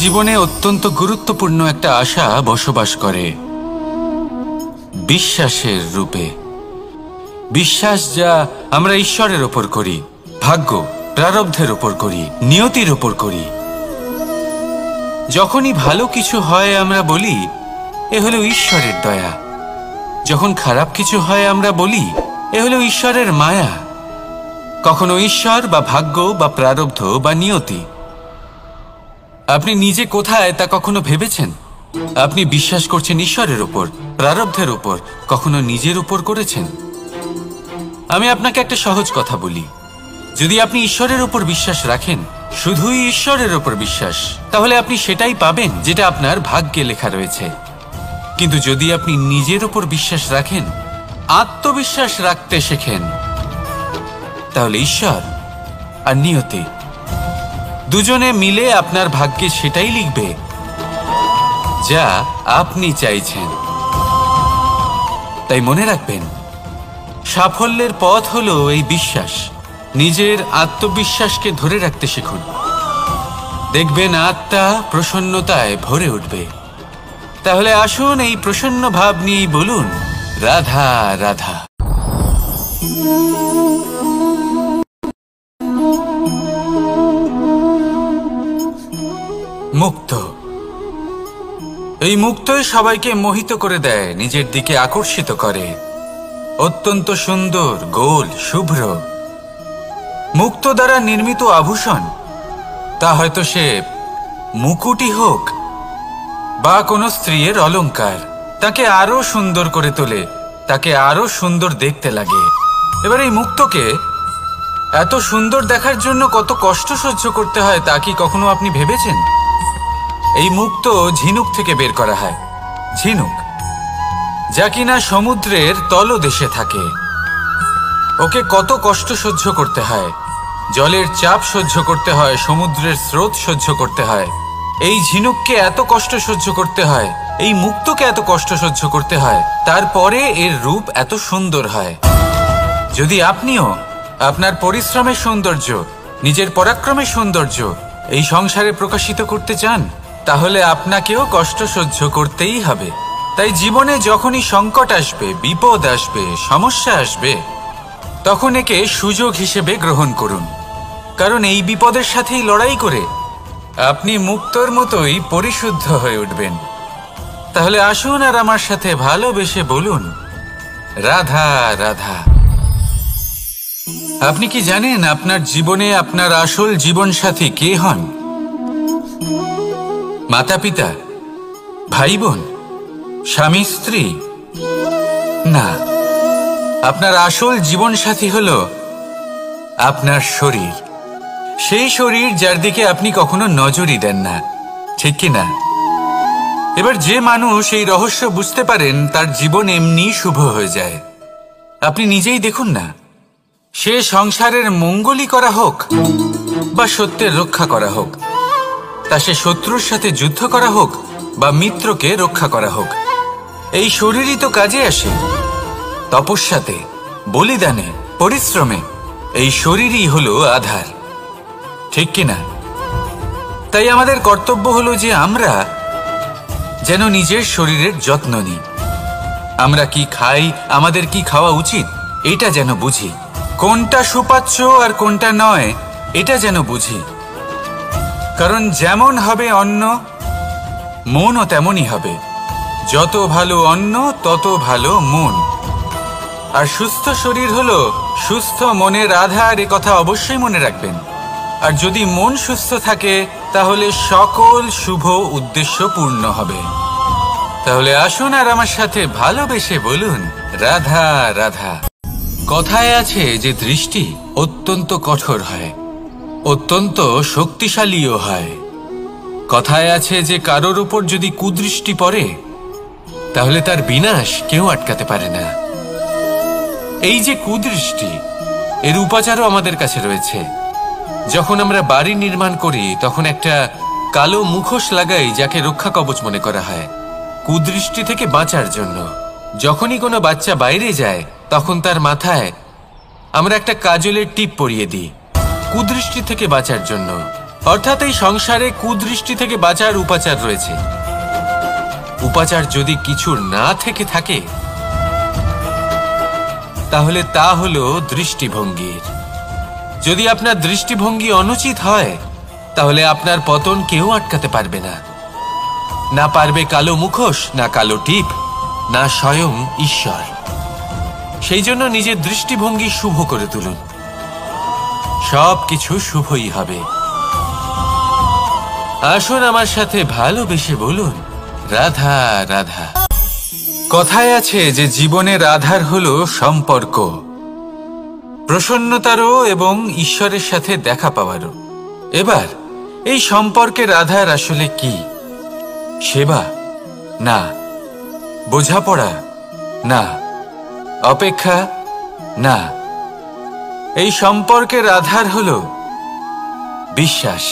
জীবনে অত্যন্ত গুরুত্বপূর্ণ একটা আশা বসবাস করে বিশ্বাসের রূপে। বিশ্বাস যা আমরা ঈশ্বরের ওপর করি, ভাগ্য প্রারব্ধের ওপর করি, নিয়তির ওপর করি। যখনই ভালো কিছু হয় আমরা বলি এ হলো ঈশ্বরের দয়া, যখন খারাপ কিছু হয় আমরা বলি এ হলো ঈশ্বরের মায়া। কখনো ঈশ্বর বা ভাগ্য বা প্রারব্ধ বা নিয়তি। আপনি নিজে কোথায় তা কখনো ভেবেছেন? আপনি বিশ্বাস করছেন ঈশ্বরের উপর, প্রারব্ধের উপর, কখনো নিজের উপর করেছেন? আমি আপনাকে একটা সহজ কথা বলি, যদি আপনি ঈশ্বরের উপর বিশ্বাস রাখেন, শুধুই ঈশ্বরের উপর বিশ্বাস, তাহলে আপনি সেটাই পাবেন যেটা আপনার ভাগ্যে লেখা রয়েছে। কিন্তু যদি আপনি নিজের উপর বিশ্বাস রাখেন, আত্মবিশ্বাস রাখতে শেখেন, তাহলে ঈশ্বর আর নিয়তি দুজনে মিলে আপনার ভাগ্যে সেটাই লিখবে যা আপনি চাইছেন। তাই মনে রাখবেন, সাফল্যের পথ হলো এই বিশ্বাস। নিজের আত্মবিশ্বাসকে ধরে রাখতে শিখুন, দেখবেন আত্মা প্রসন্নতায় ভরে উঠবে। তাহলে আসুন এই প্রসন্ন ভাব নিয়েই বলুন, রাধা রাধা। মুক্ত, এই মুক্তই সবাইকে মোহিত করে দেয়, নিজের দিকে আকর্ষিত করে। অত্যন্ত সুন্দর, গোল, শুভ্র। মুক্ত দ্বারা নির্মিত আভূষণ, তা হয়তো সে মুকুটই হোক বা কোনো স্ত্রীর অলংকার, তাকে আরো সুন্দর করে তোলে, তাকে আরো সুন্দর দেখতে লাগে। এবার এই মুক্তকে এত সুন্দর দেখার জন্য কত কষ্ট সহ্য করতে হয় তা কি কখনো আপনি ভেবেছেন? এই মুক্ত ঝিনুক থেকে বের করা হয়, ঝিনুক যা কিনা সমুদ্রের তলদেশে থাকে। ওকে কত কষ্ট সহ্য করতে হয়, জলের চাপ সহ্য করতে হয়, সমুদ্রের স্রোত সহ্য করতে হয়। এই ঝিনুককে এত কষ্ট সহ্য করতে হয়, এই মুক্তকে এত কষ্ট সহ্য করতে হয়, তারপরে এর রূপ এত সুন্দর হয়। যদি আপনিও আপনার পরিশ্রমের সৌন্দর্য, নিজের পরাক্রমের সৌন্দর্য এই সংসারে প্রকাশিত করতে চান, তাহলে আপনাকেও কষ্ট সহ্য করতেই হবে। তাই জীবনে যখনই সংকট আসবে, বিপদ আসবে, সমস্যা আসবে, তখন একে সুযোগ হিসেবে গ্রহণ করুন। কারণ এই বিপদের সাথেই লড়াই করে আপনি মুক্তর মতোই পরিশুদ্ধ হয়ে উঠবেন। তাহলে আসুন আর আমার সাথে ভালোবেসে বলুন, রাধা রাধা। আপনি কি জানেন আপনার জীবনে আপনার আসল জীবনসাথী কে হন? মাতা পিতা, ভাই বোন, স্বামী স্ত্রী? না, আপনার আসল জীবনসাথী হলো আপনার শরীর। সেই শরীর যার দিকে আপনি কখনো নজরই দেন না, ঠিক কি না? এবার যে মানুষ এই রহস্য বুঝতে পারেন, তার জীবন এমনি শুভ হয়ে যায়। আপনি নিজেই দেখুন না, সে সংসারের মঙ্গলই করা হোক বা সত্যের রক্ষা করা হোক, তা সে শত্রুর সাথে যুদ্ধ করা হোক বা মিত্রকে রক্ষা করা হোক, এই শরীরই তো কাজে আসে। তপস্যাতে, বলিদানে, পরিশ্রমে এই শরীরই হলো আধার, ঠিক কিনা? তাই আমাদের কর্তব্য হলো যে আমরা যেন নিজের শরীরের যত্ন নিই। আমরা কি খাই, আমাদের কি খাওয়া উচিত, এটা যেন বুঝি। কোনটা সুপাচ্য আর কোনটা নয়, এটা যেন বুঝি। কারণ যেমন হবে অন্ন, মনও তেমনই হবে। যত ভালো অন্ন তত ভালো মন। আর সুস্থ শরীর হলো সুস্থ মনের আধার, এ কথা অবশ্যই মনে রাখবেন। আর যদি মন সুস্থ থাকে, তাহলে সকল শুভ উদ্দেশ্য পূর্ণ হবে। তাহলে আসুন আর আমার সাথে ভালোবেসে বলুন, রাধা রাধা। কথায় আছে যে দৃষ্টি অত্যন্ত কঠোর হয়, অত্যন্ত শক্তিশালীও হয়। কথায় আছে যে কারোর উপর যদি কুদৃষ্টি পড়ে, তাহলে তার বিনাশ কেউ আটকাতে পারে না। এই যে কুদৃষ্টি, এর উপাচারও আমাদের কাছে রয়েছে। যখন আমরা বাড়ি নির্মাণ করি, তখন একটা কালো মুখোশ লাগাই, যাকে রক্ষা কবচ মনে করা হয়, কুদৃষ্টি থেকে বাঁচার জন্য। যখনই কোনো বাচ্চা বাইরে যায়, তখন তার মাথায় আমরা একটা কাজলের টিপ পরিয়ে দিই, কুদৃষ্টি থেকে বাঁচার জন্য। অর্থাৎ এই সংসারে কুদৃষ্টি থেকে বাঁচার উপাচার রয়েছে। উপাচার যদি কিছুর না থেকে থাকে তাহলে তা হলো দৃষ্টিভঙ্গির। যদি আপনার দৃষ্টিভঙ্গি অনুচিত হয় তাহলে আপনার পতন কেউ আটকাতে পারবে না। না পারবে কালো মুখোশ, না কালো টিপ, না স্বয়ং ঈশ্বর। সেই জন্য নিজের দৃষ্টিভঙ্গি শুভ করে তুলুন, সবকিছু শুভই হবে। আসুন আমার সাথে ভালোবেসে বলুন, রাধা রাধা। কথায় আছে যে জীবনের আধার হলো সম্পর্ক, প্রসন্নতারও এবং ঈশ্বরের সাথে দেখা পাওয়ারও। এবার এই সম্পর্কের আধার আসলে কি? সেবা? না। বোঝাপড়া? না। অপেক্ষা? না। এই সম্পর্কের আধার হলো বিশ্বাস।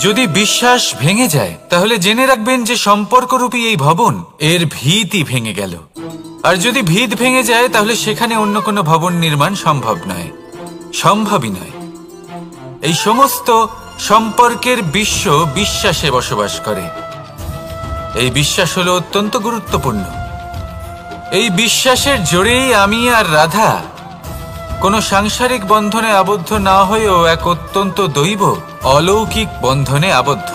যদি বিশ্বাস ভেঙে যায় তাহলে জেনে রাখবেন যে সম্পর্করূপী এই ভবন এর ভিতই ভেঙে গেল। আর যদি ভিত ভেঙে যায় তাহলে সেখানে অন্য কোনো ভবন নির্মাণ সম্ভব নয়, সম্ভবই নয়। এই সমস্ত সম্পর্কের বিশ্ব বিশ্বাসে বসবাস করে। এই বিশ্বাস হলো অত্যন্ত গুরুত্বপূর্ণ। এই বিশ্বাসের জোরেই আমি আর রাধা কোনো সাংসারিক বন্ধনে আবদ্ধ না হয়েও এক অত্যন্ত দৈব অলৌকিক বন্ধনে আবদ্ধ।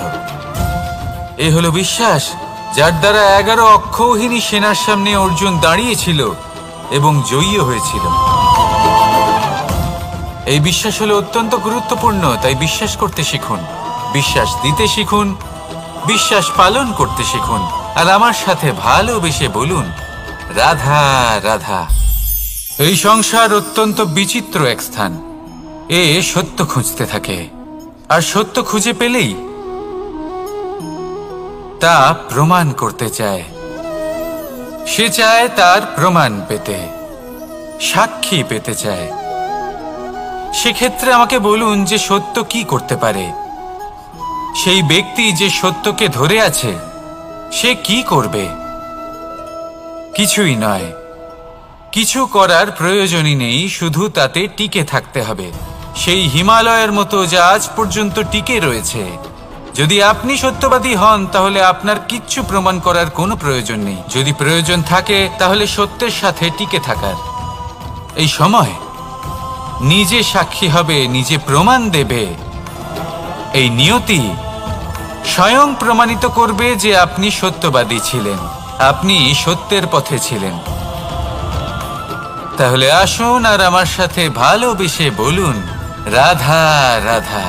এ হলো বিশ্বাস যার দ্বারা 11 অক্ষৌহিনী সেনার সামনে অর্জুন দাঁড়িয়েছিল এবং জয়ী হয়েছিল। এই বিশ্বাস হলো অত্যন্ত গুরুত্বপূর্ণ, তাই বিশ্বাস করতে শিখুন, বিশ্বাস দিতে শিখুন, বিশ্বাস পালন করতে শিখুন। আর আমার সাথে ভালোবেসে বলুন, রাধা রাধা। এই সংসার অত্যন্ত বিচিত্র এক স্থান। এ সত্য খুঁজতে থাকে, আর সত্য খুঁজে পেলেই তা প্রমাণ করতে চায়। সে চায় তার প্রমাণ পেতে, সাক্ষী পেতে চায়। সেক্ষেত্রে আমাকে বলুন যে সত্য কি করতে পারে? সেই ব্যক্তি যে সত্যকে ধরে আছে সে কি করবে? কিছুই নয়, কিছু করার প্রয়োজনই নেই, শুধু তাতে টিকে থাকতে হবে। সেই হিমালয়ের মতো যা আজ পর্যন্ত টিকে রয়েছে। যদি আপনি সত্যবাদী হন তাহলে আপনার কিচ্ছু প্রমাণ করার কোনো প্রয়োজন নেই। যদি প্রয়োজন থাকে তাহলে সত্যের সাথে টিকে থাকার। এই সময় নিজে সাক্ষী হবে, নিজে প্রমাণ দেবে। এই নিয়তি স্বয়ং প্রমাণিত করবে যে আপনি সত্যবাদী ছিলেন, আপনি সত্যের পথে ছিলেন। তাহলে আসুন আর আমার সাথে ভালোবেসে বলুন, রাধা রাধা।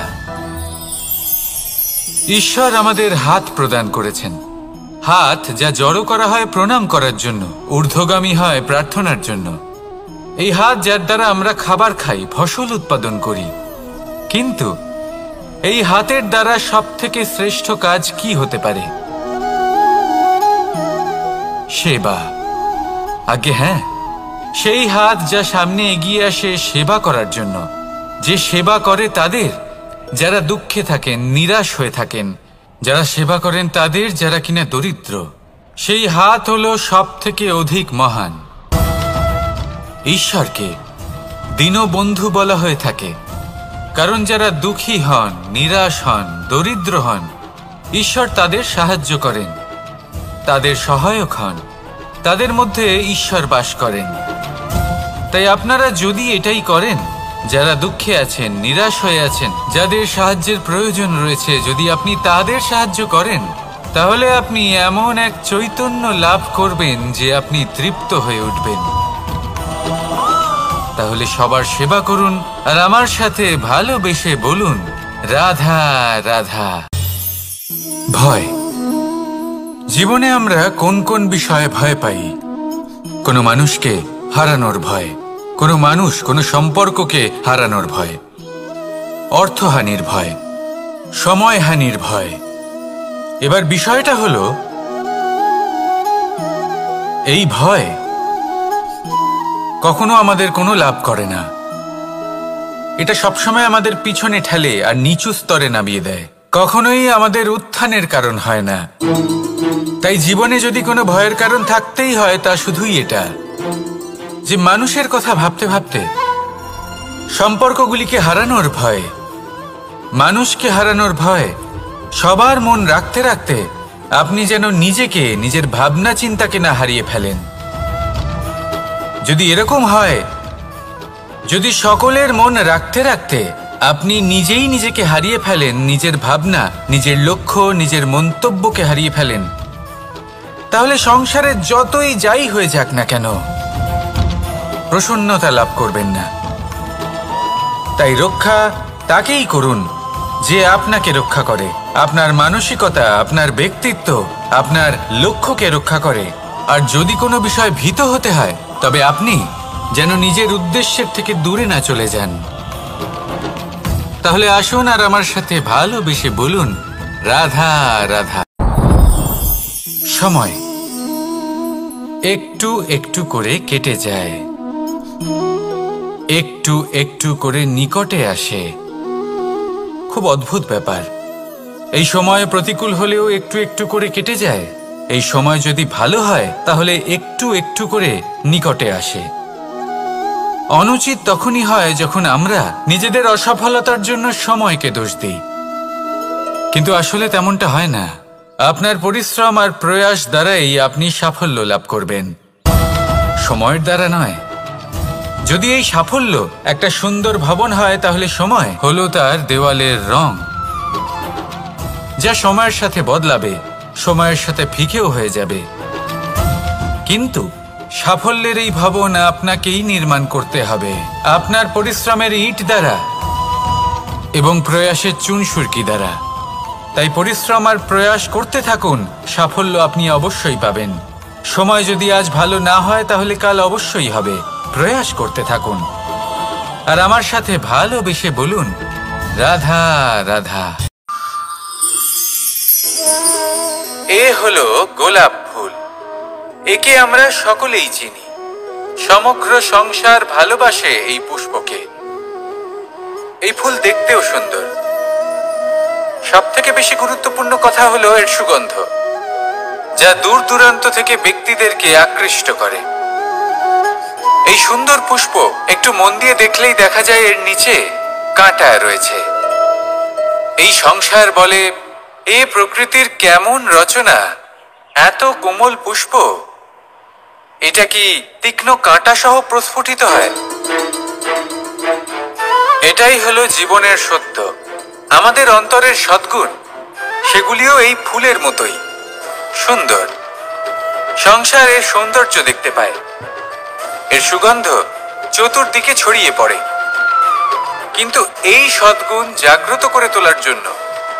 ঈশ্বর আমাদের হাত প্রদান করেছেন। হাত যা জড়ো করা হয় প্রণাম করার জন্য, ঊর্ধ্বগামী হয় প্রার্থনার জন্য। এই হাত যার দ্বারা আমরা খাবার খাই, ফসল উৎপাদন করি। কিন্তু এই হাতের দ্বারা সবথেকে শ্রেষ্ঠ কাজ কি হতে পারে? সেবা। আগে হ্যাঁ, সেই হাত যা সামনে এগিয়ে আসে সেবা করার জন্য, যে সেবা করে তাদের যারা দুঃখে থাকেন, নিরাশ হয়ে থাকেন, যারা সেবা করেন তাদের যারা কিনা দরিদ্র। সেই হাত হলো সব থেকে অধিক মহান। ঈশ্বরকে দীনবন্ধু বলা হয়ে থাকে, কারণ যারা দুঃখী হন, নিরাশ হন, দরিদ্র হন, ঈশ্বর তাদের সাহায্য করেন, তাদের সহায়ক হন, তাদের মধ্যে ঈশ্বর বাস করেন। তাই আপনারা যদি এটাই করেন, যারা দুঃখে আছেন, নিরাশ হয়ে আছেন, যাদের সাহায্যের প্রয়োজন রয়েছে, যদি আপনি তাদের সাহায্য করেন তাহলে আপনি এমন এক চৈতন্য লাভ করবেন যে আপনি তৃপ্ত হয়ে উঠবেন। তাহলে সবার সেবা করুন আর আমার সাথে ভালোবেসে বলুন, রাধা রাধা। ভয়। জীবনে আমরা কোন কোন বিষয়ে ভয় পাই? কোনো মানুষকে হারানোর ভয়, কোনো মানুষ, কোনো সম্পর্ককে হারানোর ভয়, অর্থহানির ভয়, সময়হানির ভয়। এবার বিষয়টা হলো, এই ভয় কখনো আমাদের কোনো লাভ করে না। এটা সবসময় আমাদের পিছনে ঠেলে আর নিচু স্তরে নামিয়ে দেয়, কখনোই আমাদের উত্থানের কারণ হয় না। তাই জীবনে যদি কোনো ভয়ের কারণ থাকতেই হয় তা শুধুই এটা, যে মানুষের কথা ভাবতে ভাবতে সম্পর্কগুলিকে হারানোর ভয়, মানুষকে হারানোর ভয় সবার মন রাখতে রাখতে আপনি যেন নিজেকে, নিজের ভাবনা চিন্তাকে না হারিয়ে ফেলেন। যদি এরকম হয়, যদি সকলের মন রাখতে রাখতে আপনি নিজেই নিজেকে হারিয়ে ফেলেন, নিজের ভাবনা, নিজের লক্ষ্য, নিজের মন্তব্যকে হারিয়ে ফেলেন, তাহলে সংসারে যতই যাই হয়ে যাক না কেন প্রসন্নতা লাভ করবেন না। তাই রক্ষা তাকেই করুন যে আপনাকে রক্ষা করে, আপনার মানসিকতা, আপনার ব্যক্তিত্ব, আপনার লক্ষ্যকে রক্ষা করে। আর যদি কোনো বিষয় ভীত হতে হয়, তবে আপনি যেন নিজের উদ্দেশ্যের থেকে দূরে না চলে যান। তাহলে আসুন আর আমার সাথে ভালোবেসে বলুন, রাধা রাধা। সময় একটু একটু করে কেটে যায়, একটু একটু করে নিকটে আসে। খুব অদ্ভুত ব্যাপার। এই সময় প্রতিকূল হলেও একটু একটু করে কেটে যায়। এই সময় যদি ভালো হয় তাহলে একটু একটু করে নিকটে আসে। অনুচিত তখনই হয় যখন আমরা নিজেদের অসফলতার জন্য সময়কে দোষ দিই, কিন্তু আসলে তেমনটা হয় না। আপনার পরিশ্রম আর প্রয়াস দ্বারাই আপনি সাফল্য লাভ করবেন, সময়ের দ্বারা নয়। যদি এই সাফল্য একটা সুন্দর ভবন হয়, তাহলে সময় হলো তার দেওয়ালের রং, যা সময়ের সাথে বদলাবে, সময়ের সাথে ফিকেও হয়ে যাবে। কিন্তু সাফল্যের এই ভবন আপনাকেই নির্মাণ করতে হবে, আপনার পরিশ্রমের ইট দ্বারা এবং প্রয়াসের চুনসুরকি দ্বারা। তাই পরিশ্রম আর প্রয়াস করতে থাকুন, সাফল্য আপনি অবশ্যই পাবেন। সময় যদি আজ ভালো না হয় তাহলে কাল অবশ্যই হবে। প্রয়াস করতে থাকুন আর আমার সাথে ভালোবেসে বলুন, রাধা রাধা। এ হলো গোলাপ ফুল। একে আমরা সকলেই চিনি। সমগ্র সংসার ভালোবাসে এই পুষ্পকে। এই ফুল দেখতেও সুন্দর। সবথেকে বেশি গুরুত্বপূর্ণ কথা হলো এর সুগন্ধ, যা দূর দূরান্ত থেকে ব্যক্তিদেরকে আকৃষ্ট করে। এই সুন্দর পুষ্প একটু মন দিয়ে দেখলেই দেখা যায় এর নিচে কাঁটা রয়েছে। এই সংসার বলে, এ প্রকৃতির কেমন রচনা, এত কোমল পুষ্প, এটা কি তীক্ষ্ণ কাঁটা সহ প্রস্ফুটিত হয়? এটাই হলো জীবনের সত্য। আমাদের অন্তরের সদ্গুণ, সেগুলিও এই ফুলের মতোই সুন্দর। সংসার এর সৌন্দর্য দেখতে পায়, এর সুগন্ধ চতুর্দিকে ছড়িয়ে পড়ে। কিন্তু এই সদ্গুণ জাগ্রত করে তোলার জন্য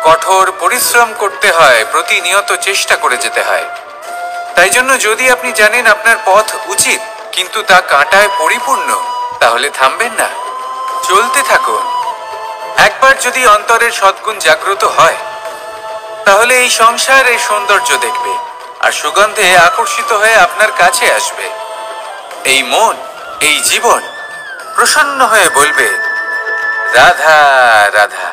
কঠোর পরিশ্রম করতে হয়, প্রতিনিয়ত চেষ্টা করে যেতে হয়। তাই জন্য যদি আপনি জানেন আপনার পথ উচিত কিন্তু তা কাঁটায় পরিপূর্ণ, তাহলে থামবেন না, চলতে থাকুন। একবার যদি অন্তরের সদ্গুণ জাগ্রত হয়, তাহলে এই সংসার এই সৌন্দর্য দেখবে আর সুগন্ধে আকর্ষিত হয়ে আপনার কাছে আসবে। এই মন, এই জীবন প্রসন্ন হয়ে বলবে, রাধা রাধা।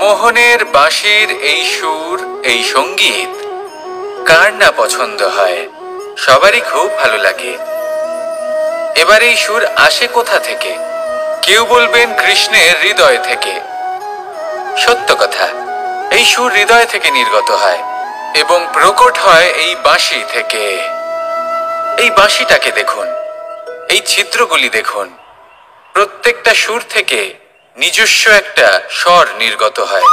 মোহনের বাঁশির এই সুর, এই সঙ্গীত কার না পছন্দ হয়? সবারই খুব ভালো লাগে। এবার এই সুর আসে কোথা থেকে? কেউ বলবেন কৃষ্ণের হৃদয় থেকে। সত্য কথা, এই সুর হৃদয় থেকে নির্গত হয় এবং প্রকট হয় এই বাঁশি থেকে। এই বাঁশিটাকে দেখুন, এই ছিদ্রগুলি দেখুন। প্রত্যেকটা সুর থেকে নিজস্ব একটা স্বর নির্গত হয়।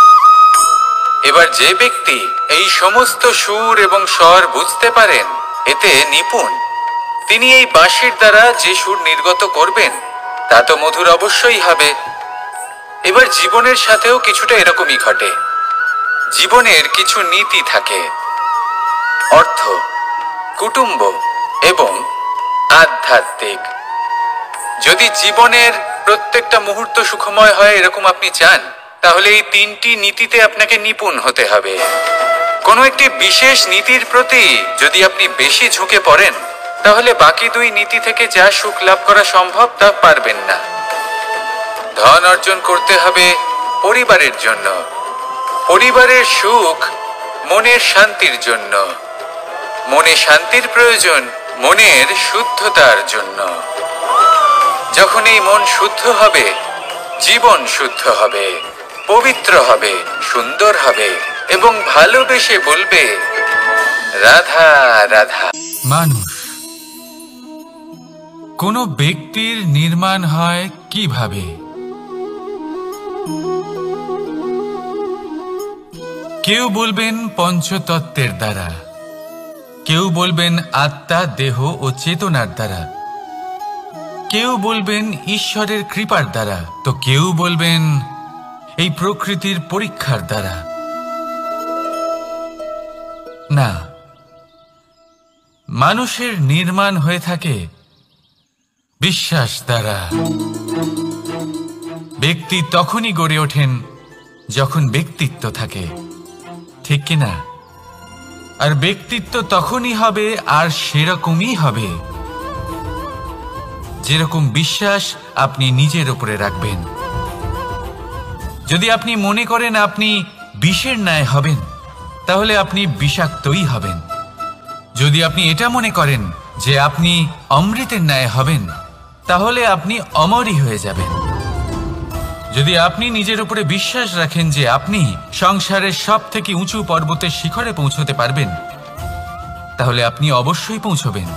এবার যে ব্যক্তি এই সমস্ত সুর এবং স্বর বুঝতে পারেন, এতে নিপুণ, তিনি এই বাঁশির দ্বারা যে সুর নির্গত করবেন তা তো মধুর অবশ্যই হবে। এবার জীবনের সাথেও কিছুটা এরকমই ঘটে। জীবনের কিছু নীতি থাকে, অর্থ, কুটুম্ব এবং আধ্যাত্মিক। যদি জীবনের প্রত্যেকটা মুহূর্ত সুখময় হয় এরকম আপনি চান, তাহলে এই তিনটি নীতিতে আপনাকে নিপুণ হতে হবে। কোনো একটি বিশেষ নীতির প্রতি যদি আপনি বেশি ঝুঁকে পড়েন, তাহলে বাকি দুই নীতি থেকে যা সুখ লাভ করা সম্ভব তা পারবেন না। ধন অর্জন করতে হবে পরিবারের জন্য। পরিবারের সুখ মনের শান্তির জন্য। মনে শান্তির প্রয়োজন মনের শুদ্ধতার জন্য। যখন এই মন শুদ্ধ হবে, জীবন শুদ্ধ হবে, পবিত্র হবে, সুন্দর হবে এবং ভালোবেসে বলবে রাধা রাধা। মানুষ, কোনো ব্যক্তির নির্মাণ হয় কিভাবে? কেউ বলবেন পঞ্চতত্ত্বের দ্বারা, কেউ বলবেন আত্মা, দেহ ও চেতনার দ্বারা, কেউ বলবেন ঈশ্বরের কৃপার দ্বারা, তো কেউ বলবেন এই প্রকৃতির পরীক্ষার দ্বারা। না, মানুষের নির্মাণ হয়ে থাকে বিশ্বাস দ্বারা। ব্যক্তি তখনই গড়ে ওঠেন যখন ব্যক্তিত্ব থাকে, ঠিক কিনা? আর ব্যক্তিত্ব তখনই হবে আর সেরকমই হবে যেরকম বিশ্বাস আপনি নিজের উপরে রাখবেন। যদি আপনি মনে করেন আপনি বিষের ন্যায় হবেন, তাহলে আপনি বিষাক্তই হবেন। যদি আপনি এটা মনে করেন যে আপনি অমৃতের ন্যায় হবেন, তাহলে আপনি অমরই হয়ে যাবেন। যদি আপনি নিজের উপরে বিশ্বাস রাখেন যে আপনি সংসারের সব থেকে উঁচু পর্বতের শিখরে পৌঁছতে পারবেন, তাহলে আপনি অবশ্যই পৌঁছবেন।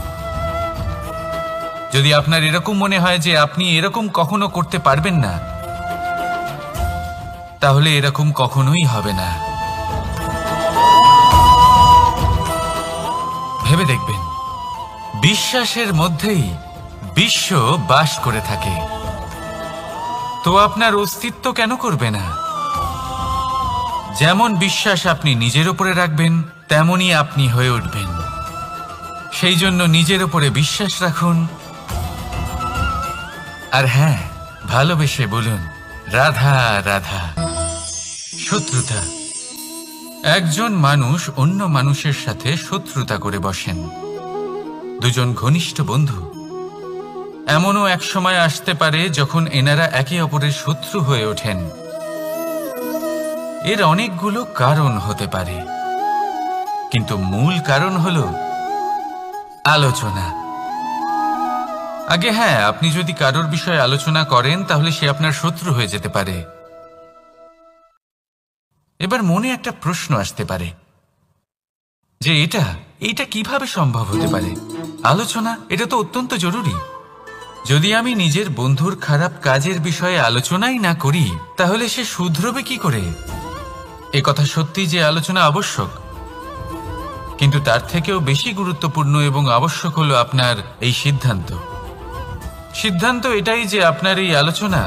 যদি আপনার এরকম মনে হয় যে আপনি এরকম কখনো করতে পারবেন না, তাহলে এরকম কখনোই হবে না। ভেবে দেখবেন, বিশ্বাসের মধ্যেই বিশ্ব বাস করে থাকে, তো আপনার অস্তিত্ব কেন করবে না? যেমন বিশ্বাস আপনি নিজের উপরে রাখবেন, তেমনই আপনি হয়ে উঠবেন। সেই জন্য নিজের উপরে বিশ্বাস রাখুন, আর হ্যাঁ, ভালোবেসে বলুন রাধা রাধা। শত্রুতা, একজন মানুষ অন্য মানুষের সাথে শত্রুতা করে বসেন। দুজন ঘনিষ্ঠ বন্ধু, এমনও এক সময় আসতে পারে যখন এনারা একে অপরের শত্রু হয়ে ওঠেন। এর অনেকগুলো কারণ হতে পারে, কিন্তু মূল কারণ হলো আলোচনা। আগে হ্যাঁ, আপনি যদি কারোর বিষয়ে আলোচনা করেন তাহলে সে আপনার শত্রু হয়ে যেতে পারে। এবার মনে একটা প্রশ্ন আসতে পারে যে এটা কিভাবে সম্ভব হতে পারে? আলোচনা, এটা তো অত্যন্ত জরুরি। যদি আমি নিজের বন্ধুর খারাপ কাজের বিষয়ে আলোচনাই না করি, তাহলে সে শুধরবে কি করে? এ কথা সত্যি যে আলোচনা আবশ্যক, কিন্তু তার থেকেও বেশি গুরুত্বপূর্ণ এবং আবশ্যক হলো আপনার এই সিদ্ধান্ত। সিদ্ধান্ত এটাই যে আপনার এই আলোচনা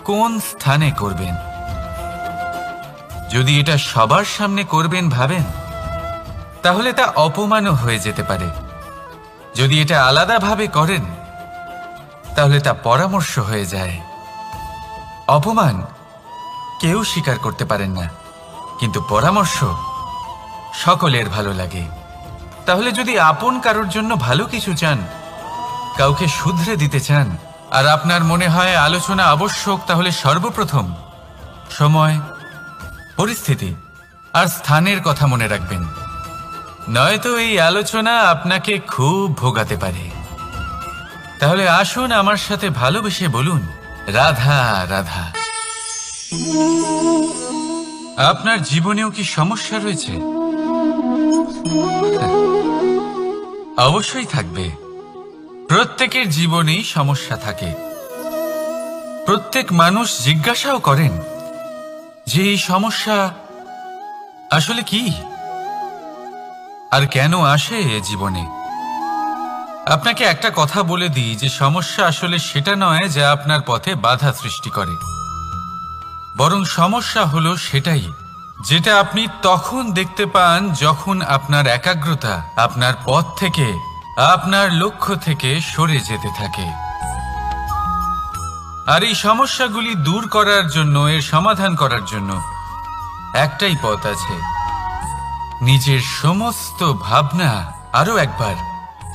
কোন স্থানে করবেন। যদি এটা সবার সামনে করবেন ভাবেন, তাহলে তা অপমানও হয়ে যেতে পারে। যদি এটা আলাদাভাবে করেন, তাহলে তা পরামর্শ হয়ে যায়। অপমান কেউ স্বীকার করতে পারেন না, কিন্তু পরামর্শ সকলের ভালো লাগে। তাহলে যদি আপন কারোর জন্য ভালো কিছু চান, কাউকে শুধরে দিতে চান, আর আপনার মনে হয় আলোচনা আবশ্যক, তাহলে সর্বপ্রথম সময়, পরিস্থিতি আর স্থানের কথা মনে রাখবেন, নয়তো এই আলোচনা আপনাকে খুব ভোগাতে পারে। তাহলে আসুন আমার সাথে ভালোবেসে বলুন রাধা রাধা। আপনার জীবনেও কি সমস্যা রয়েছে? অবশ্যই থাকবে। প্রত্যেকের জীবনেই সমস্যা থাকে। প্রত্যেক মানুষ জিজ্ঞাসাও করেন যে এই সমস্যা আসলে কি আর কেন আসে এ জীবনে। আপনাকে একটা কথা বলে দিই যে সমস্যা আসলে সেটা নয় যা আপনার পথে বাধা সৃষ্টি করে, বরং সমস্যা হলো সেটাই যেটা আপনি তখন দেখতে পান যখন আপনার একাগ্রতা আপনার পথ থেকে, আপনার লক্ষ্য থেকে সরে যেতে থাকে। আর এই সমস্যাগুলি দূর করার জন্য, এর সমাধান করার জন্য একটাই পথ আছে, নিজের সমস্ত ভাবনা আরো একবার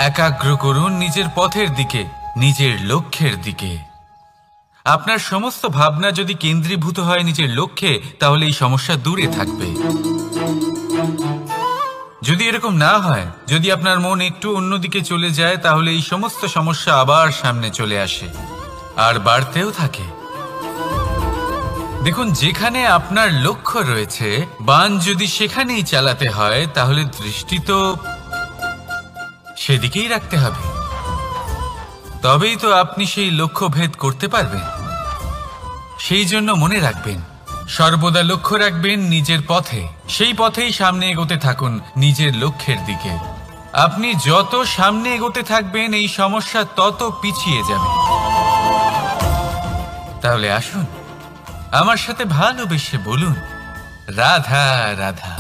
একাগ্র করুন নিজের পথের দিকে, নিজের লক্ষ্যের দিকে। আপনার সমস্ত ভাবনা যদি কেন্দ্রীভূত হয় নিজের লক্ষ্যে, তাহলে এই সমস্যা দূরে থাকবে। যদি এরকম না হয়, যদি আপনার মন একটু অন্যদিকে চলে যায়, তাহলে এই সমস্ত সমস্যা আবার সামনে চলে আসে আর বাড়তেও থাকে। দেখুন, যেখানে আপনার লক্ষ্য রয়েছে, বান যদি সেখানেই চালাতে হয়, তাহলে দৃষ্টি তো সেদিকেই রাখতে হবে। তবেই তো আপনি সেই লক্ষ্য ভেদ করতে পারবেন। সেই জন্য মনে রাখবেন, সর্বদা লক্ষ্য রাখবেন নিজের পথে, সেই পথেই সামনে এগোতে থাকুন নিজের লক্ষ্যের দিকে। আপনি যত সামনে এগোতে থাকবেন, এই সমস্যা তত পিছিয়ে যাবে। তাহলে আসুন, আমার সাথে ভালোবেসে বলুন, রাধা রাধা।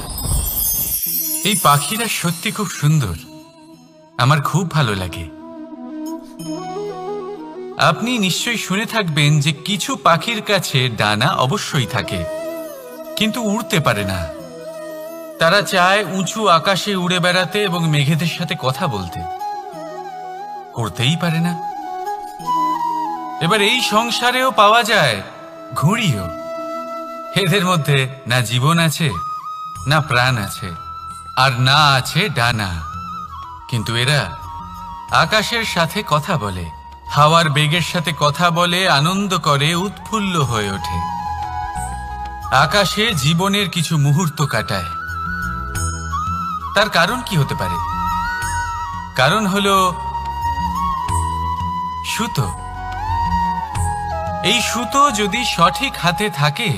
এই পাখিরা সত্যি খুব সুন্দর, আমার খুব ভালো লাগে। আপনি নিশ্চয়ই শুনে থাকবেন যে কিছু পাখির কাছে ডানা অবশ্যই থাকে, কিন্তু উড়তে পারে না। তারা চায় উঁচু আকাশে উড়ে বেড়াতে এবং মেঘেদের সাথে কথা বলতে, করতেই পারে না। এবার এই সংসারেও পাওয়া যায় ঘুড়িও। এদের মধ্যে না জীবন আছে, না প্রাণ আছে, আর না আছে ডানা, কিন্তু এরা আকাশের সাথে কথা বলে, হাওয়ার বেগের সাথে কথা বলে, আনন্দ করে, উৎফুল্ল হয়ে ওঠে। আকাশে জীবনের কিছু মুহূর্ত কাটায়। তার কারণ কি হতে পারে? কারণ হলো সুতো। এই সুতো যদি সঠিক হাতে থাকে,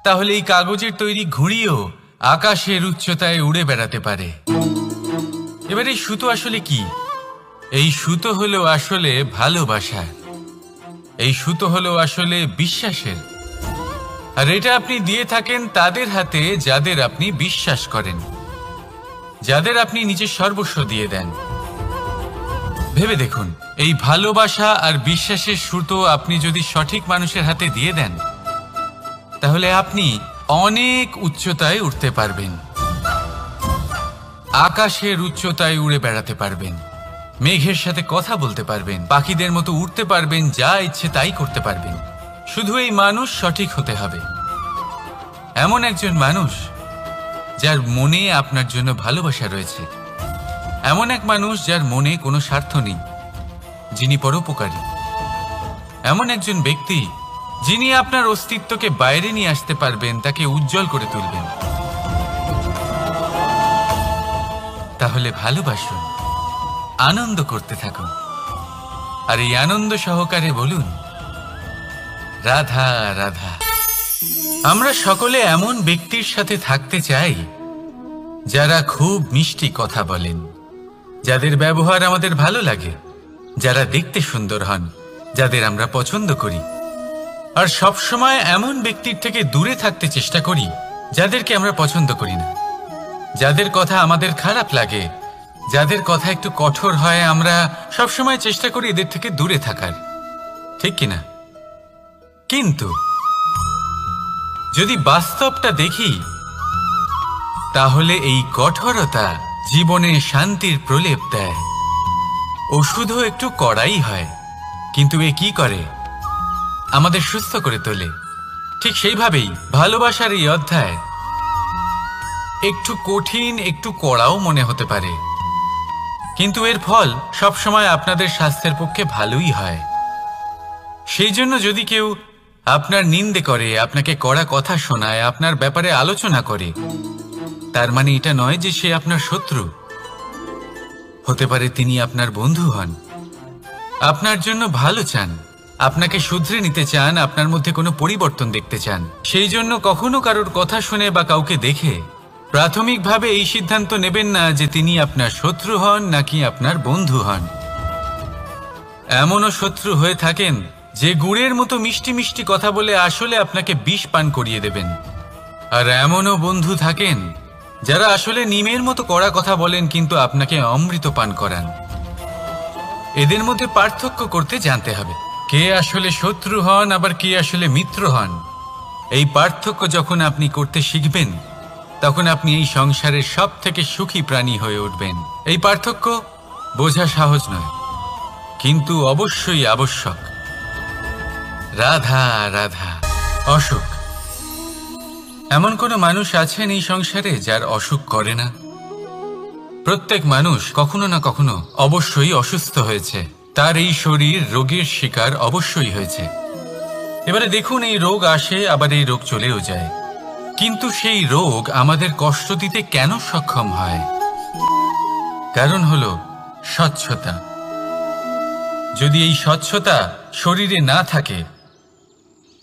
তাহলে এই কাগজের তৈরি ঘুড়িও আকাশের উচ্চতায় উড়ে বেড়াতে পারে। এবার এই সুতো আসলে কি? এই সুতো হলো আসলে ভালোবাসা। এই সুতো হলো আসলে বিশ্বাসের। আর এটা আপনি দিয়ে থাকেন তাদের হাতে যাদের আপনি বিশ্বাস করেন, যাদের আপনি নিজের সর্বস্ব দিয়ে দেন। ভেবে দেখুন, এই ভালোবাসা আর বিশ্বাসের সুতো আপনি যদি সঠিক মানুষের হাতে দিয়ে দেন, তাহলে আপনি অনেক উচ্চতায় উঠতে পারবেন, আকাশের উচ্চতায় উড়ে বেড়াতে পারবেন, মেঘের সাথে কথা বলতে পারবেন, পাখিদের মতো উড়তে পারবেন, যা ইচ্ছে তাই করতে পারবেন। শুধু এই মানুষ সঠিক হতে হবে, এমন একজন মানুষ যার মনে আপনার জন্য ভালোবাসা রয়েছে, এমন এক মানুষ যার মনে কোনো স্বার্থ নেই, যিনি পরোপকারী, এমন একজন ব্যক্তি যিনি আপনার অস্তিত্বকে বাইরে নিয়ে আসতে পারবেন, তাকে উজ্জ্বল করে তুলবেন। তাহলে ভালোবাসুন, আনন্দ করতে থাকুন, আর এই আনন্দ সহকারে বলুন, রাধা রাধা। আমরা সকলে এমন ব্যক্তির সাথে থাকতে চাই যারা খুব মিষ্টি কথা বলেন, যাদের ব্যবহার আমাদের ভালো লাগে, যারা দেখতে সুন্দর হন, যাদের আমরা পছন্দ করি। আর সবসময় এমন ব্যক্তির থেকে দূরে থাকতে চেষ্টা করি যাদেরকে আমরা পছন্দ করি না, যাদের কথা আমাদের খারাপ লাগে, যাদের কথা একটু কঠোর হয়। আমরা সবসময় চেষ্টা করি এদের থেকে দূরে থাকার, ঠিক কিনা? কিন্তু যদি বাস্তবটা দেখি, তাহলে এই কঠোরতা জীবনে শান্তির প্রলেপ দেয়। ওষুধও একটু কড়াই হয়, কিন্তু এ কি করে? আমাদের সুস্থ করে তোলে। ঠিক সেইভাবেই ভালোবাসার এই অধ্যায় একটু কঠিন, একটু কড়াও মনে হতে পারে, কিন্তু এর ফল সবসময় আপনাদের স্বাস্থ্যের পক্ষে ভালোই হয়। সেই জন্য যদি কেউ আপনার নিন্দে করে, আপনাকে কড়া কথা শোনায়, আপনার ব্যাপারে আলোচনা করে, তার মানে এটা নয় যে সে আপনার শত্রু। হতে পারে তিনি আপনার বন্ধু হন, আপনার জন্য ভালো চান, আপনাকে শুধরে নিতে চান, আপনার মধ্যে কোনো পরিবর্তন দেখতে চান। সেই জন্য কখনো কারোর কথা শুনে বা কাউকে দেখে প্রাথমিকভাবে এই সিদ্ধান্ত নেবেন না যে তিনি আপনার শত্রু হন নাকি আপনার বন্ধু হন। এমনও শত্রু হয়ে থাকেন যে গুড়ের মতো মিষ্টি মিষ্টি কথা বলে আসলে আপনাকে বিষ পান করিয়ে দেবেন, আর এমনও বন্ধু থাকেন যারা আসলে নিমের মতো কড়া কথা বলেন কিন্তু আপনাকে অমৃত পান করান। এদের মধ্যে পার্থক্য করতে জানতে হবে, কে আসলে শত্রু হন আবার কে আসলে মিত্র হন। এই পার্থক্য যখন আপনি করতে শিখবেন, তখন আপনি এই সংসারের সব থেকে সুখী প্রাণী হয়ে উঠবেন। এই পার্থক্য বোঝা সহজ নয়, কিন্তু অবশ্যই আবশ্যক। রাধা রাধা। অসুখ। এমন কোনো মানুষ আছেন এই সংসারে যার অসুখ করে না? প্রত্যেক মানুষ কখনো না কখনো অবশ্যই অসুস্থ হয়েছে, তার এই শরীর রোগের শিকার অবশ্যই হয়েছে। এবারে দেখুন, এই রোগ আসে, আবার এই রোগ চলেও যায়, কিন্তু সেই রোগ আমাদের কষ্ট দিতে কেন সক্ষম হয়? কারণ হলো স্বচ্ছতা। যদি এই স্বচ্ছতা শরীরে না থাকে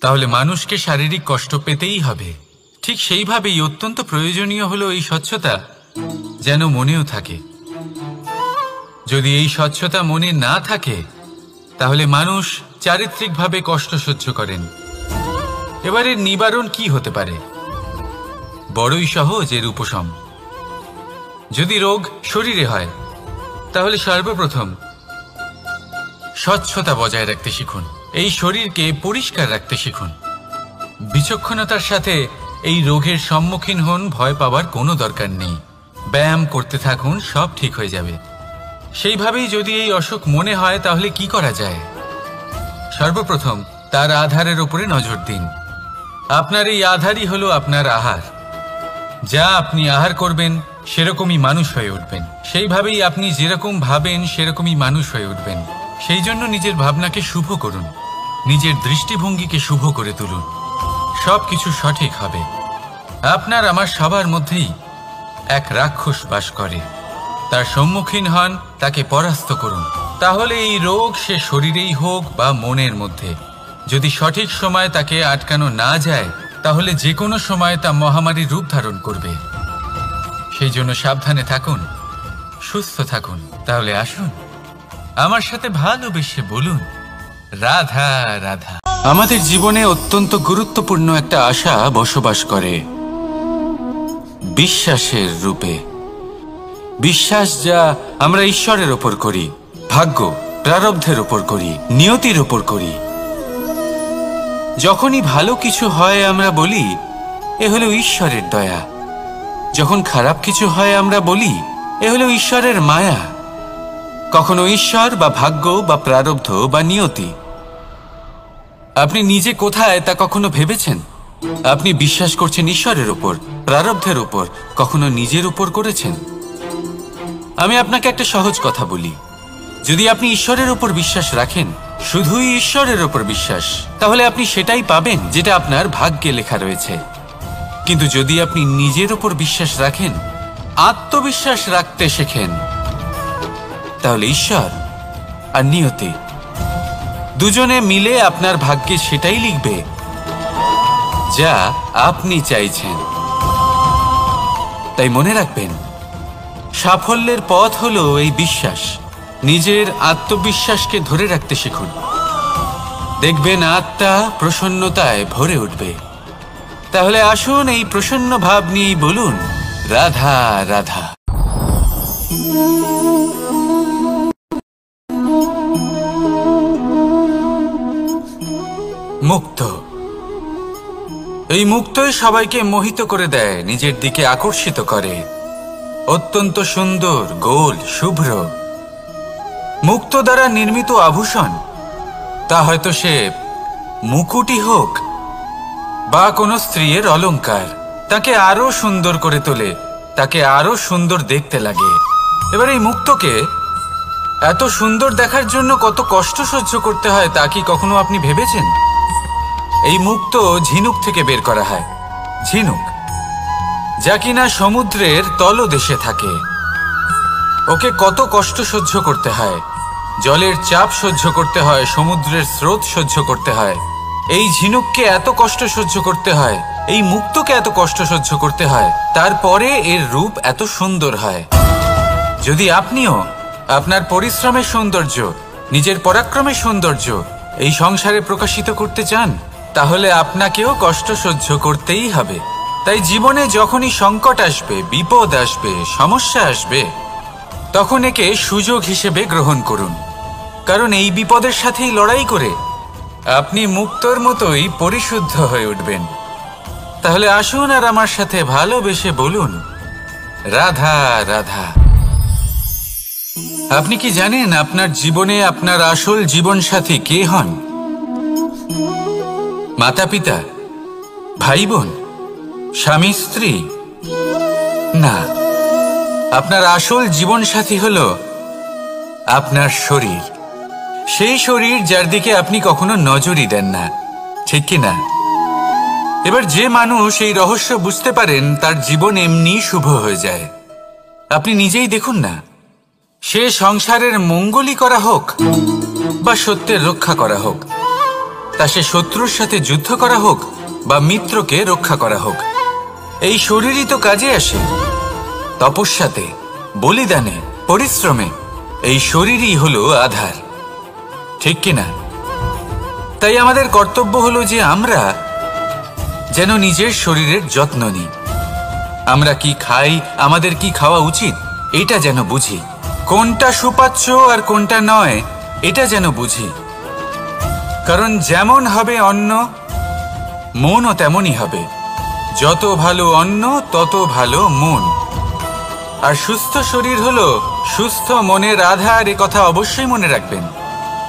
তাহলে মানুষকে শারীরিক কষ্ট পেতেই হবে। ঠিক সেইভাবেই অত্যন্ত প্রয়োজনীয় হলো এই স্বচ্ছতা যেন মনেও থাকে। যদি এই স্বচ্ছতা মনে না থাকে তাহলে মানুষ চারিত্রিকভাবে কষ্ট সহ্য করেন। এবারে নিবারণ কি হতে পারে? বড়ই সহজ এর উপশম। যদি রোগ শরীরে হয় তাহলে সর্বপ্রথম স্বচ্ছতা বজায় রাখতে শিখুন, এই শরীরকে পরিষ্কার রাখতে শিখুন। বিচক্ষণতার সাথে এই রোগের সম্মুখীন হন, ভয় পাওয়ার কোনো দরকার নেই। ব্যায়াম করতে থাকুন, সব ঠিক হয়ে যাবে। সেইভাবেই যদি এই অসুখ মনে হয় তাহলে কি করা যায়? সর্বপ্রথম তার আধারের উপরে নজর দিন। আপনার এই আধারই হলো আপনার আহার। যা আপনি আহার করবেন সেরকমই মানুষ হয়ে উঠবেন। সেইভাবেই আপনি যেরকম ভাবেন সেরকমই মানুষ হয়ে উঠবেন। সেই জন্য নিজের ভাবনাকে শুভ করুন, নিজের দৃষ্টিভঙ্গিকে শুভ করে তুলুন, সব কিছু সঠিক হবে। আপনার আমার সবার মধ্যেই এক রাক্ষস বাস করে, তার সম্মুখীন হন, তাকে পরাস্ত করুন। তাহলে এই রোগ সে শরীরেই হোক বা মনের মধ্যে, যদি সঠিক সময় তাকে আটকানো না যায় তাহলে যে কোনো সময় তা মহামারীর রূপ ধারণ করবে। সেই জন্য সাবধানে থাকুন, সুস্থ থাকুন। তাহলে আসুন আমার সাথে ভালোবেসে বলুন, রাধা রাধা। আমাদের জীবনে অত্যন্ত গুরুত্বপূর্ণ একটা আশা বসবাস করে, বিশ্বাসের রূপে। বিশ্বাস যা আমরা ঈশ্বরের ওপর করি, ভাগ্য প্রারব্ধের ওপর করি, নিয়তির ওপর করি। যখনই ভালো কিছু হয় আমরা বলি এ হলো ঈশ্বরের দয়া, যখন খারাপ কিছু হয় আমরা বলি এ হলো ঈশ্বরের মায়া। কখনো ঈশ্বর বা ভাগ্য বা প্রারব্ধ বা নিয়তি, আপনি নিজে কোথায় তা কখনো ভেবেছেন? আপনি বিশ্বাস করছেন ঈশ্বরের উপর, প্রারব্ধের উপর, কখনো নিজের উপর করেছেন? আমি আপনাকে একটা সহজ কথা বলি, যদি আপনি ঈশ্বরের উপর বিশ্বাস রাখেন, শুধুই ঈশ্বরের উপর বিশ্বাস, তাহলে আপনি সেটাই পাবেন যেটা আপনার ভাগ্যে লেখা রয়েছে। কিন্তু যদি আপনি নিজের উপর বিশ্বাস রাখেন, আত্মবিশ্বাস রাখতে শেখেন, তাহলে ঈশ্বর আর নিয়তি দুজনে মিলে আপনার ভাগ্যে সেটাই লিখবে যা আপনি চাইছেন। তাই মনে রাখবেন, সাফল্যের পথ হলো এই বিশ্বাস। নিজের আত্মবিশ্বাসকে ধরে রাখতে শিখুন, দেখবেন আত্মা প্রসন্নতায় ভরে উঠবে। তাহলে আসুন এই প্রসন্ন ভাব নিয়েই বলুন, রাধা রাধা। মুক্ত, এই মুক্তই সবাইকে মোহিত করে দেয়, নিজের দিকে আকর্ষিত করে। অত্যন্ত সুন্দর, গোল, শুভ্র। মুক্ত দ্বারা নির্মিত আভূষণ, তা হয়তো সে মুকুটই হোক বা কোনো স্ত্রীর অলংকার, তাকে আরো সুন্দর করে তোলে, তাকে আরো সুন্দর দেখতে লাগে। এবার এই মুক্তকে এত সুন্দর দেখার জন্য কত কষ্ট সহ্য করতে হয় তা কি কখনো আপনি ভেবেছেন? এই মুক্ত ঝিনুক থেকে বের করা হয়, ঝিনুক যা কিনা সমুদ্রের তলদেশে থাকে। ওকে কত কষ্ট সহ্য করতে হয়, জলের চাপ সহ্য করতে হয়, সমুদ্রের স্রোত সহ্য করতে হয়। এই ঝিনুককে এত কষ্ট সহ্য করতে হয়, এই মুক্তকে এত কষ্ট সহ্য করতে হয়, তারপরে এর রূপ এত সুন্দর হয়। যদি আপনিও আপনার পরিশ্রমের সৌন্দর্য, নিজের পরাক্রমের সৌন্দর্য এই সংসারে প্রকাশিত করতে চান, তাহলে আপনাকেও কষ্ট সহ্য করতেই হবে। তাই জীবনে যখনই সংকট আসবে, বিপদ আসবে, সমস্যা আসবে, তখন একে সুযোগ হিসেবে গ্রহণ করুন। কারণ এই বিপদের সাথেই লড়াই করে আপনি মুক্তর মতোই পরিশুদ্ধ হয়ে উঠবেন। তাহলে আসুন আর আমার সাথে ভালোবেসে বলুন, রাধা রাধা। আপনি কি জানেন আপনার জীবনে আপনার আসল জীবনসাথী কে হন? মাতা পিতা, ভাই বোন, স্বামী স্ত্রী? না, আপনার আসল জীবনসাথী হলো আপনার শরীর, সেই শরীর যার দিকে আপনি কখনো নজরই দেন না, ঠিক কি না? এবার যে মানুষ এই রহস্য বুঝতে পারেন তার জীবন এমনি শুভ হয়ে যায়। আপনি নিজেই দেখুন না, সে সংসারের মঙ্গলই করা হোক বা সত্যের রক্ষা করা হোক, তা সে শত্রুর সাথে যুদ্ধ করা হোক বা মিত্রকে রক্ষা করা হোক, এই শরীরই তো কাজে আসে। তপস্যাতে, বলিদানে, পরিশ্রমে এই শরীরই হলো আধার, ঠিক কিনা? তাই আমাদের কর্তব্য হলো যে আমরা যেন নিজের শরীরের যত্ন নিই। আমরা কি খাই, আমাদের কি খাওয়া উচিত, এটা যেন বুঝি। কোনটা সুপাচ্য আর কোনটা নয়, এটা যেন বুঝি। কারণ যেমন হবে অন্ন, মনও তেমনই হবে। যত ভালো অন্ন তত ভালো মন। আর সুস্থ শরীর হলো সুস্থ মনের আধার, এ কথা অবশ্যই মনে রাখবেন।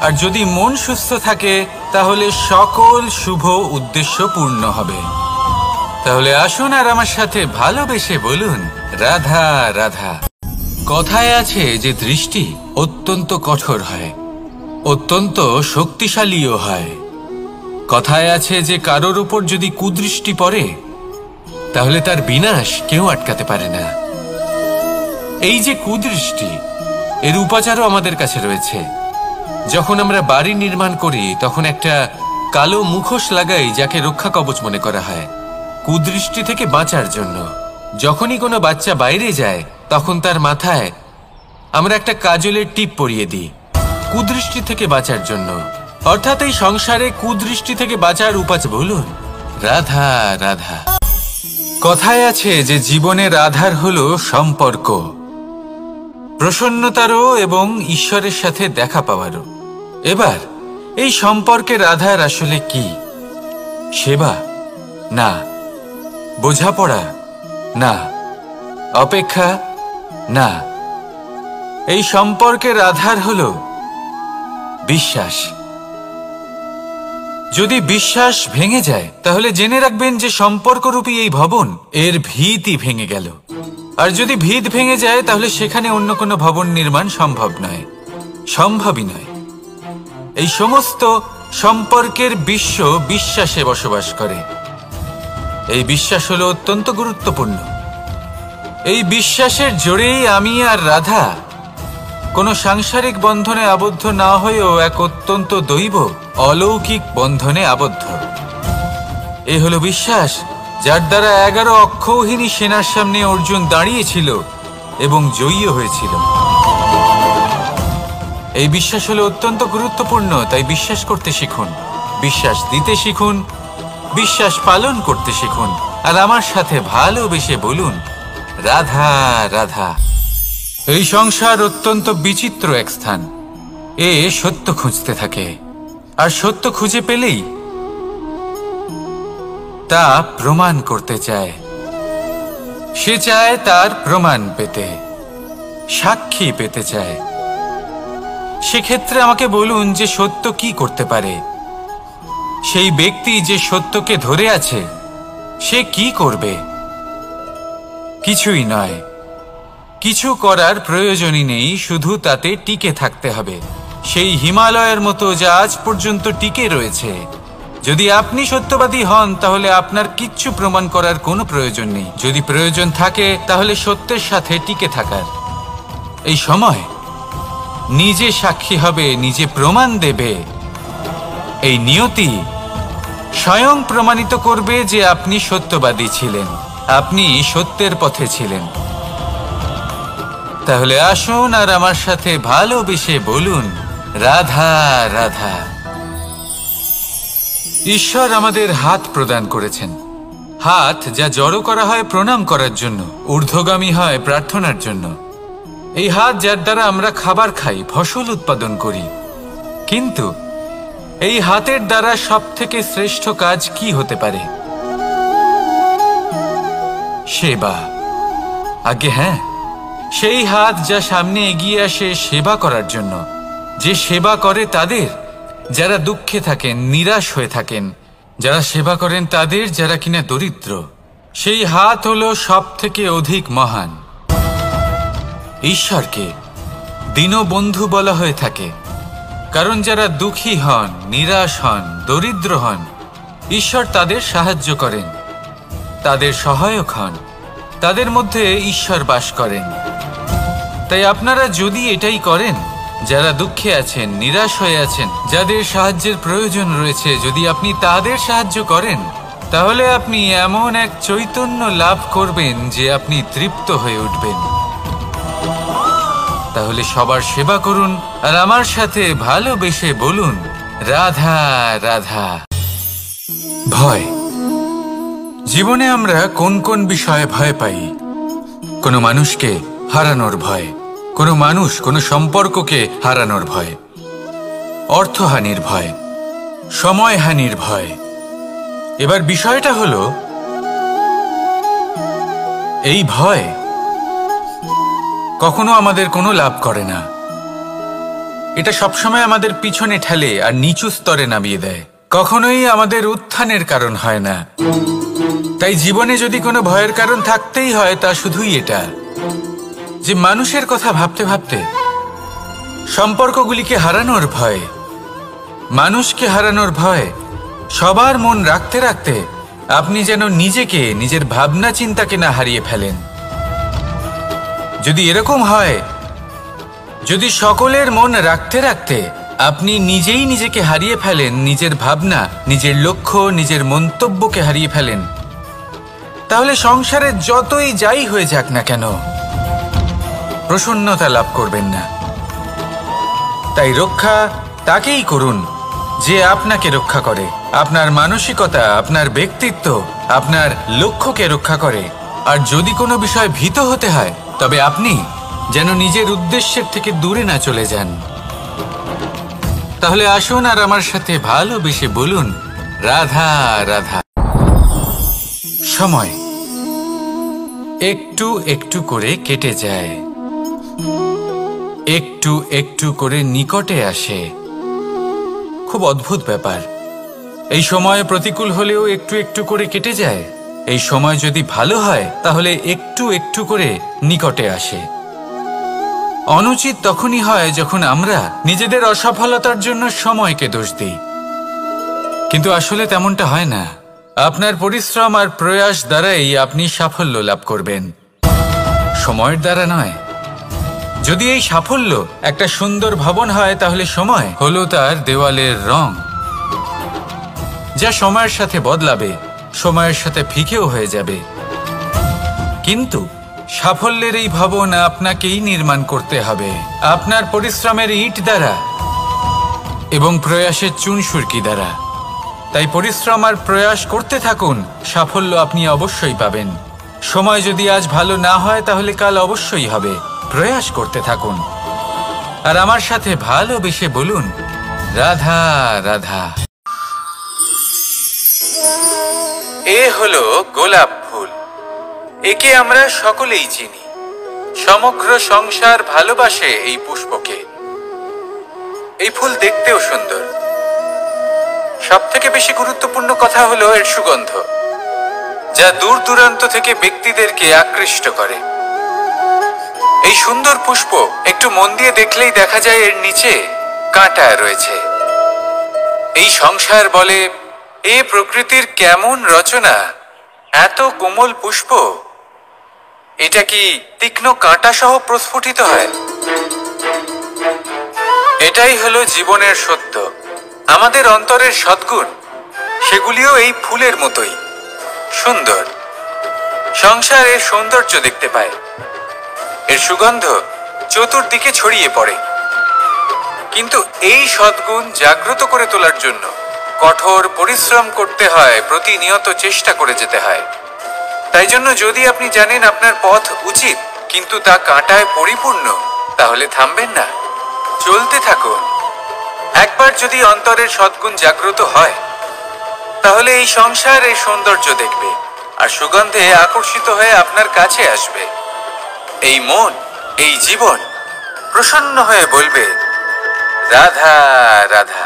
আর যদি মন সুস্থ থাকে তাহলে সকল শুভ উদ্দেশ্য পূর্ণ হবে। তাহলে আসুন আর আমার সাথে ভালোবেসে বলুন, রাধা রাধা। কথায় আছে যে দৃষ্টি অত্যন্ত কঠোর হয়, অত্যন্ত শক্তিশালীও হয়। কথায় আছে যে কারোর উপর যদি কুদৃষ্টি পড়ে তাহলে তার বিনাশ কেউ আটকাতে পারে না। এই যে কুদৃষ্টি, এর উপাচারও আমাদের কাছে রয়েছে। যখন আমরা বাড়ি নির্মাণ করি তখন একটা কালো মুখোশ লাগাই, যাকে রক্ষা কবচ মনে করা হয়, কুদৃষ্টি থেকে বাঁচার জন্য। যখনই কোনো বাচ্চা বাইরে যায় তখন তার মাথায় আমরা একটা কাজলের টিপ পরিয়ে দিই, কুদৃষ্টি থেকে বাঁচার জন্য। অর্থাৎ এই সংসারে কুদৃষ্টি থেকে বাঁচার উপায় বলুন, রাধা রাধা। কথায় আছে যে জীবনের আধার হলো সম্পর্ক, প্রসন্নতারও এবং ঈশ্বরের সাথে দেখা পাওয়ারও। এবার এই সম্পর্কের আধার আসলে কি? সেবা না, বোঝাপড়া না, অপেক্ষা না। এই সম্পর্কের আধার হলো বিশ্বাস। যদি বিশ্বাস ভেঙে যায় তাহলে জেনে রাখবেন যে সম্পর্করূপী এই ভবন, এর ভিতই ভেঙে গেল। আর যদি ভিত ভেঙে যায় তাহলে সেখানে অন্য কোনো ভবন নির্মাণ সম্ভব নয়, সম্ভবই নয়। এই সমস্ত সম্পর্কের বিশ্ব বিশ্বাসে বসবাস করে। এই বিশ্বাস হলো অত্যন্ত গুরুত্বপূর্ণ। এই বিশ্বাসের জোরেই আমি আর রাধা কোনো সাংসারিক বন্ধনে আবদ্ধ না হয়েও এক অত্যন্ত দৈব অলৌকিক বন্ধনে আবদ্ধ। এ হলো বিশ্বাস, যার দ্বারা 11 অক্ষৌহিনী সেনার সামনে অর্জুন দাঁড়িয়েছিল এবং জয়ী হয়েছিল। এই বিশ্বাস হলো অত্যন্ত গুরুত্বপূর্ণ। তাই বিশ্বাস করতে শিখুন, বিশ্বাস দিতে শিখুন, বিশ্বাস পালন করতে শিখুন। আর আমার সাথে ভালোবেসে বলুন, রাধা রাধা। এই সংসার অত্যন্ত বিচিত্র এক স্থান। এ সত্য খুঁজতে থাকে, আর সত্য খুঁজে পেলেই তা প্রমাণ করতে চায়। সে চায় তার প্রমাণ পেতে, সাক্ষী পেতে চায়। সেক্ষেত্রে আমাকে বলুন যে সত্য কি করতে পারে? সেই ব্যক্তি যে সত্যকে ধরে আছে সে কি করবে? কিছুই নয়, কিছু করার প্রয়োজনই নেই, শুধু তাতে টিকে থাকতে হবে। সেই হিমালয়ের মতো যা আজ পর্যন্ত টিকে রয়েছে। যদি আপনি সত্যবাদী হন তাহলে আপনার কিচ্ছু প্রমাণ করার কোনো প্রয়োজন নেই। যদি প্রয়োজন থাকে তাহলে সত্যের সাথে টিকে থাকার। এই সময় নিজে সাক্ষী হবে, নিজে প্রমাণ দেবে। এই নিয়তি স্বয়ং প্রমাণিত করবে যে আপনি সত্যবাদী ছিলেন, আপনি সত্যের পথে ছিলেন। তাহলে আসুন আর আমার সাথে ভালোবেসে বলুন, রাধা রাধা। ঈশ্বর আমাদের হাত প্রদান করেছেন। হাত যা জড়ো করা হয় প্রণাম করার জন্য, ঊর্ধ্বগামী হয় প্রার্থনার জন্য। এই হাত যার দ্বারা আমরা খাবার খাই, ফসল উৎপাদন করি। কিন্তু এই হাতের দ্বারা সবথেকে শ্রেষ্ঠ কাজ কি হতে পারে? সেবা। আগে হ্যাঁ, সেই হাত যা সামনে এগিয়ে আসে সেবা করার জন্য, যে সেবা করে তাদের যারা দুঃখে থাকেন, নিরাশ হয়ে থাকেন, যারা সেবা করেন তাদের যারা কিনা দরিদ্র। সেই হাত হলো সব থেকে অধিক মহান। ঈশ্বরকে দীনবন্ধু বলা হয়ে থাকে, কারণ যারা দুঃখী হন, নিরাশ হন, দরিদ্র হন, ঈশ্বর তাদের সাহায্য করেন, তাদের সহায়ক হন, তাদের মধ্যে ঈশ্বর বাস করেন। তাই আপনারা যদি এটাই করেন, যারা দুঃখে আছেন, নিরাশ হয়ে আছেন, যাদের সাহায্যের প্রয়োজন রয়েছে, যদি আপনি তাদের সাহায্য করেন, তাহলে আপনি এমন এক চৈতন্য লাভ করবেন যে আপনি তৃপ্ত হয়ে উঠবেন। তাহলে সবার সেবা করুন আর আমার সাথে ভালোবেসে বলুন, রাধা রাধা। ভয়। জীবনে আমরা কোন কোন বিষয়ে ভয় পাই? কোনো মানুষকে হারানোর ভয়, কোনো মানুষ, কোনো সম্পর্ককে হারানোর ভয়, অর্থহানির ভয়, সময়হানির ভয়। এবার বিষয়টা হলো, এই ভয় কখনো আমাদের কোনো লাভ করে না। এটা সবসময় আমাদের পিছনে ঠেলে আর নিচু স্তরে নামিয়ে দেয়, কখনোই আমাদের উত্থানের কারণ হয় না। তাই জীবনে যদি কোনো ভয়ের কারণ থাকতেই হয়, তা শুধুই এটা যে মানুষের কথা ভাবতে ভাবতে, সম্পর্কগুলিকে হারানোর ভয়, মানুষকে হারানোর ভয়, সবার মন রাখতে রাখতে আপনি যেন নিজেকে, নিজের ভাবনা চিন্তাকে না হারিয়ে ফেলেন। যদি এরকম হয়, যদি সকলের মন রাখতে রাখতে আপনি নিজেই নিজেকে হারিয়ে ফেলেন, নিজের ভাবনা, নিজের লক্ষ্য, নিজের মন্তব্যকে হারিয়ে ফেলেন, তাহলে সংসারে যতই যাই হয়ে যাক না কেন, প্রসন্নতা লাভ করবেন না। তাই রক্ষা তাকেই করুন যে আপনাকে রক্ষা করে, আপনার মানসিকতা, আপনার ব্যক্তিত্ব, আপনার লক্ষ্যকে রক্ষা করে। আর যদি কোনো বিষয় ভীত হতে হয়, তবে আপনি যেন নিজের উদ্দেশ্যের থেকে দূরে না চলে যান। তাহলে আসুন আর আমার সাথে ভালোবেসে বলুন, রাধা রাধা। সময় একটু একটু করে কেটে যায়, একটু একটু করে নিকটে আসে। খুব অদ্ভুত ব্যাপার। এই সময় প্রতিকূল হলেও একটু একটু করে কেটে যায়। এই সময় যদি ভালো হয়, তাহলে একটু একটু করে নিকটে আসে। অনুচিত তখনই হয় যখন আমরা নিজেদের অসফলতার জন্য সময়কে দোষ দিই, কিন্তু আসলে তেমনটা হয় না। আপনার পরিশ্রম আর প্রয়াস দ্বারাই আপনি সাফল্য লাভ করবেন, সময়ের দ্বারা নয়। যদি এই সাফল্য একটা সুন্দর ভবন হয়, তাহলে সময় হলো তার দেওয়ালের রং, যা সময়ের সাথে বদলাবে, সময়ের সাথে ফিকেও হয়ে যাবে। কিন্তু সাফল্যের এই ভবন আপনাকেই নির্মাণ করতে হবে, আপনার পরিশ্রমের ইট দ্বারা এবং প্রয়াসের চুনসুরকি দ্বারা। তাই পরিশ্রম আর প্রয়াস করতে থাকুন, সাফল্য আপনি অবশ্যই পাবেন। সময় যদি আজ ভালো না হয়, তাহলে কাল অবশ্যই হবে। প্রয়াস করতে থাকুন আর আমার সাথে ভালোবেসে বলুন, রাধা রাধা। এ হলো গোলাপ ফুল। একে আমরা সকলেই চিনি। সমগ্র সংসার ভালোবাসে এই পুষ্পকে। এই ফুল দেখতেও সুন্দর। সবথেকে বেশি গুরুত্বপূর্ণ কথা হলো এর সুগন্ধ, যা দূর দূরান্ত থেকে ব্যক্তিদেরকে আকৃষ্ট করে। এই সুন্দর পুষ্প একটু মন দিয়ে দেখলেই দেখা যায় এর নিচে কাঁটা রয়েছে। এই সংসার বলে, এ প্রকৃতির কেমন রচনা, এত কোমল পুষ্প, এটা কি তীক্ষ্ণ কাঁটা সহ প্রস্ফুটিত হয়? এটাই হলো জীবনের সত্য। আমাদের অন্তরের সদ্গুণ, সেগুলিও এই ফুলের মতোই সুন্দর। সংসার এর সৌন্দর্য দেখতে পায়, এর সুগন্ধ চতুর্দিকে ছড়িয়ে পড়ে। কিন্তু এই সদ্গুণ জাগ্রত করে তোলার জন্য কঠোর পরিশ্রম করতে হয়, প্রতিনিয়ত চেষ্টা করে যেতে হয়। তাই জন্য যদি আপনি জানেন আপনার পথ উচিত, কিন্তু তা কাঁটায় পরিপূর্ণ, তাহলে থামবেন না, চলতে থাকুন। একবার যদি অন্তরের সদ্গুণ জাগ্রত হয়, তাহলে এই সংসার এর সৌন্দর্য দেখবে আর সুগন্ধে আকর্ষিত হয়ে আপনার কাছে আসবে। এই মন, এই জীবন প্রসন্ন হয়ে বলবে, রাধা রাধা।